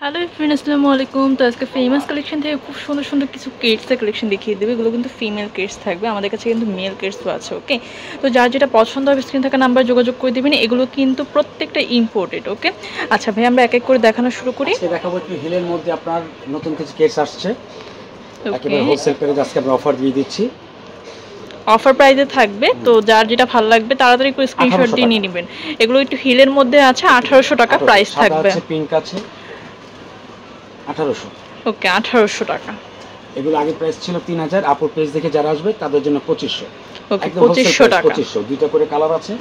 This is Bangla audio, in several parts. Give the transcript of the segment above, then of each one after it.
হ্যালো এভরিওয়ান, আসসালামু আলাইকুম। তো আজকে ফেমাস কালেকশন থেকে খুব সুন্দর সুন্দর কিছু কিডসের কালেকশন দেখিয়ে দেবে। এগুলো কিন্তু ফিমেল কিডস থাকবে, আমাদের কাছে কিন্তু মেল কিডসও আছে। ওকে, তো যার যেটা পছন্দ হবে স্ক্রিন থাকা নাম্বার যোগাযোগ করে দেবেন। এগুলো কিন্তু প্রত্যেকটা ইম্পোর্টেড। ওকে, আচ্ছা ভাই, আমরা এক এক করে দেখানো শুরু করি। আজকে দেখাবো একটু হিলের মধ্যে আপনার নতুন কিছু কিডস আসছে। একেবারে হোলসেল প্রাইসে আজকে আমরা অফার দিয়ে দিচ্ছি। অফার প্রাইসে থাকবে, তো যার যেটা ভালো লাগবে তাড়াতাড়ি করে স্ক্রিনশট দিয়ে নিয়ে নেবেন। এগুলো একটু হিলের মধ্যে আছে, 1800 টাকা প্রাইস থাকবে। আছে পিঙ্ক আছে 1800। ওকে, 1800 টাকা। এগুলো আগে প্রাইস ছিল 3000, আপুর পেজ দেখে যারা আসবে তাদের জন্য 2500। ওকে, 2500 টাকা। 2500, দুইটা করে কালার আছে।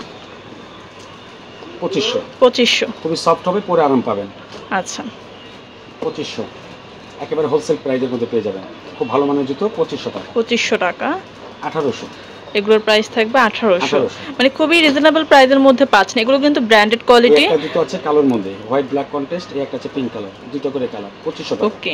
2500 খুবই সফট হবে, পরে আরাম পাবেন। আচ্ছা, 2500 একেবারে হোলসেল প্রাইসের মধ্যে পেয়ে যাবেন। খুব ভালো মানের জুতো 2500 টাকা। 2500 টাকা। 1800 এগুলোর প্রাইস থাকবে 1800, মানে খুবই রিজনেবল প্রাইসের মধ্যে পাচ্ছেন। এগুলো কিন্তু ব্র্যান্ডেড কোয়ালিটি। একটা দুটো আছে কালোর মধ্যে, হোয়াইট ব্ল্যাক কন্ট্রাস্ট, এই একটা আছে পিঙ্ক কালার, দুটো করে কালার 2500 টাকা। ওকে,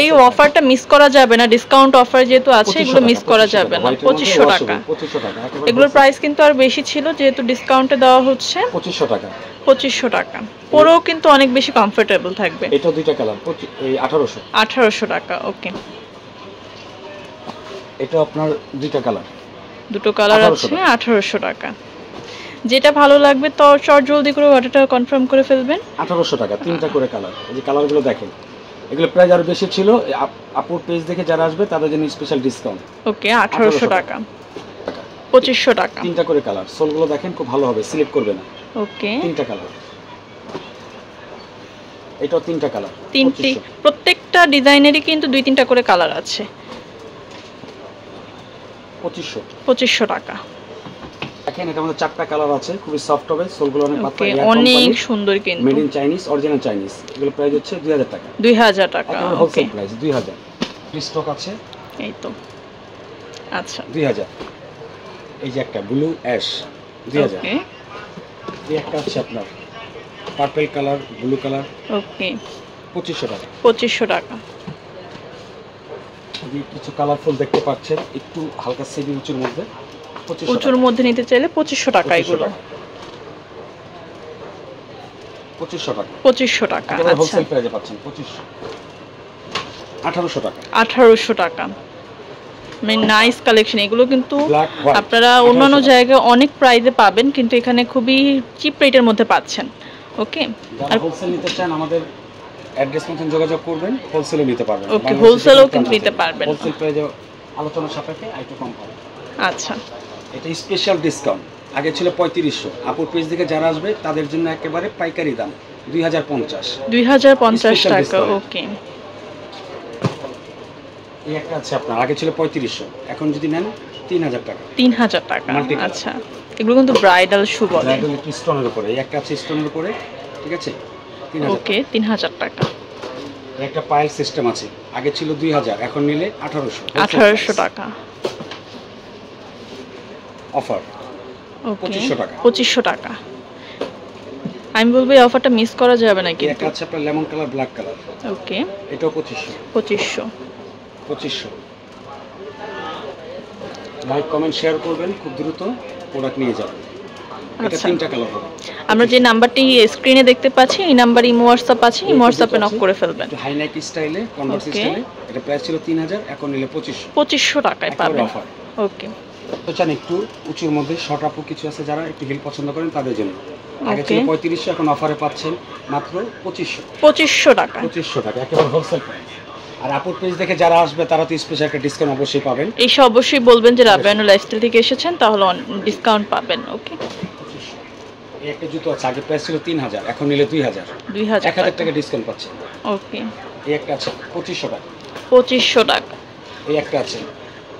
এই অফারটা মিস করা যাবে না, ডিসকাউন্ট অফার যেহেতু আছে এগুলো মিস করা যাবে না। 2500 টাকা। 2500 টাকা। এগুলোর প্রাইস কিন্তু আর বেশি ছিল, যেহেতু ডিসকাউন্টে দেওয়া হচ্ছে 2500 টাকা। 2500 টাকা পরেও কিন্তু অনেক বেশি কমফোর্টেবল থাকবে। এটা দুইটা কালার, এই 1800। 1800 টাকা। ওকে, এটা আপনার দুইটা কালার, দুটো কালার আছে, 1800 টাকা। যেটা ভালো লাগবে তো চট জলদি করে অর্ডারটা কনফার্ম করে ফেলবেন। 1800 টাকা, তিনটা করে কালার। এই যে কালারগুলো দেখেন, এগুলো প্রাইস আরো বেশি ছিল। আপুর পেজ দেখে যারা আসবে তাদের জন্য স্পেশাল ডিসকাউন্ট। ওকে, 1800 টাকা। 2500 টাকা। তিনটা করে কালার, সোলগুলো দেখেন খুব ভালো হবে, সিলেক্ট করবে না। ওকে, তিনটা কালার, এটাও তিনটা কালার। তিনটি, প্রত্যেকটা ডিজাইনেরই কিন্তু দুই তিনটা করে কালার আছে। 2500 টাকা। দেখেন এটার মধ্যে চারটা কালার আছে, খুবই সফট হবে, সোলগুলো অনেক পাতলা, অনেক সুন্দর, কিন্তু made in Chinese, original Chinese. এগুলো প্রাইস হচ্ছে 2000 টাকা। 2000 টাকা। Wholesale price 2000। স্টক আছে এই তো। আচ্ছা, 2000। এই যে একটা ব্লু অ্যাশ 2000। এই একটা আছে আপনার পার্পল কালার, ব্লু কালার। ওকে, 2500 টাকা। 2500 টাকা। এই কিছু কালারফুল দেখতে পাচ্ছেন, একটু হালকা সেমি উঁচুর মধ্যে। উঁচুর মধ্যে নিতে চাইলে 2500 টাকা। এগুলো 2500 টাকা। 2500 টাকা। আচ্ছা, হোলসেল প্রাইসে পাচ্ছেন 2500। 1800 টাকা। 1800 টাকা। মানে নাইস কালেকশন। এগুলো কিন্তু আপনারা অন্যান্য জায়গায় অনেক প্রাইসে পাবেন, কিন্তু এখানে খুবই চিপ রেটের মধ্যে পাচ্ছেন। ওকে, আর হোলসেল নিতে চান আমাদের অ্যাড্রেস মতন যোগাযোগ করবেন, হোলসেলও নিতে পারবেন। ওকে, হোলসেলও কিন্তু নিতে পারবেন। হোলসেল প্রাইসে আলোচনা সাপেক্ষে একটু কম পাবেন। আচ্ছা, এটা স্পেশাল ডিসকাউন্ট। আগে ছিল 3500, আপুর পেজ থেকে যারা আসবে তাদের জন্য একেবারে পাইকারি দাম 2050। 2050 টাকা। ওকে, এই একটা আছে আপনার, আগে ছিল 3500, এখন যদি নেন 3000 টাকা। 3000 টাকা। আচ্ছা, এগুলো কিন্তু ব্রাইডাল শু বলে। ব্রাইডাল স্টোনের উপরে, এই একটা আছে স্টোনের উপরে, ঠিক আছে, 3000। ওকে, 3000 টাকা। একটা পাইল সিস্টেম আছে, আগে ছিল 2000, এখন নিলে 1800। 1800 টাকা। অফার 2500 টাকা। 2500 টাকা। আমি বলবো এই অফারটা মিস করা যাবে না। কিন্তু একটা আছে আপনার লেমন কালার, ব্ল্যাক কালার। ওকে, এটাও 2500। 2500। লাইক কমেন্ট শেয়ার করবেন, খুব দ্রুত প্রোডাক্ট নিয়ে যাবেন। এটা তিনটা কালার হবে। আমরা যে নাম্বারটি স্ক্রিনে দেখতে পাচ্ছি এই নাম্বার ইমো হোয়াটসঅ্যাপ আছে, ইমো হোয়াটসঅ্যাপে নক করে ফেলবেন। হাই নাইক স্টাইলে, কনভার্স স্টাইলে। এটা প্রাইস ছিল 3000, এখন নিলে 2500 টাকায় পাবেন। অফার। ওকে, তো চান একটু উঁচুর মধ্যে শর্ট আপু কিছু আছে, যারা একটু হিল পছন্দ করেন তাদের জন্য। আগে ছিল 3500, এখন অফারে পাচ্ছেন মাত্র 2500 টাকা। 2500 টাকা, একেবারে হোলসেল প্রাইস। আর আপুর পেজ দেখে যারা আসবে তারা তো স্পেশাল একটা ডিসকাউন্ট অবশ্যই পাবেন। এই সব অবশ্যই বলবেন যে রাবিয়ানুর লাইফস্টাইল থেকে এসেছেন, তাহলে ডিসকাউন্ট পাবেন। ওকে, এই একটা জুতো আছে, আগে প্রাইস ছিল 3000, এখন নিলে 2000 টাকা ডিসকাউন্ট পাচ্ছেন। ওকে, এই একটা আছে 2500 টাকা। 2500 টাকা। এই একটা আছে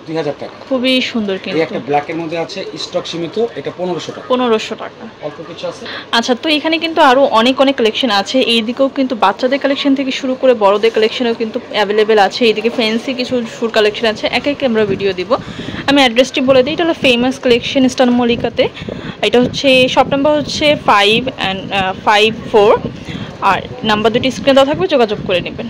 2000 টাকা। খুবই সুন্দর। কিন্তু এই একটা ব্ল্যাক এর মধ্যে আছে, স্টক সীমিত, এটা 1500 টাকা। 1500 টাকা। অল্প কিছু আছে। আচ্ছা, তো এখানে কিন্তু আরো অনেক কালেকশন আছে। এইদিকেও কিন্তু বাচ্চাদের কালেকশন থেকে শুরু করে বড়দের কালেকশনও কিন্তু অ্যাভেলেবেল আছে। এইদিকে ফ্যান্সি কিছু শুর কালেকশন আছে, একে একে আমরা ভিডিও দিব। আমি অ্যাড্রেসটি বলে দিই, এটা হলো ফেমাস কালেকশন, ইস্টার্ন মল্লিকাতে। এটা হচ্ছে শপ নাম্বার হচ্ছে 5 and 54, আর নাম্বার দুটি স্ক্রিনে দেওয়া থাকবে, যোগাযোগ করে নেবেন।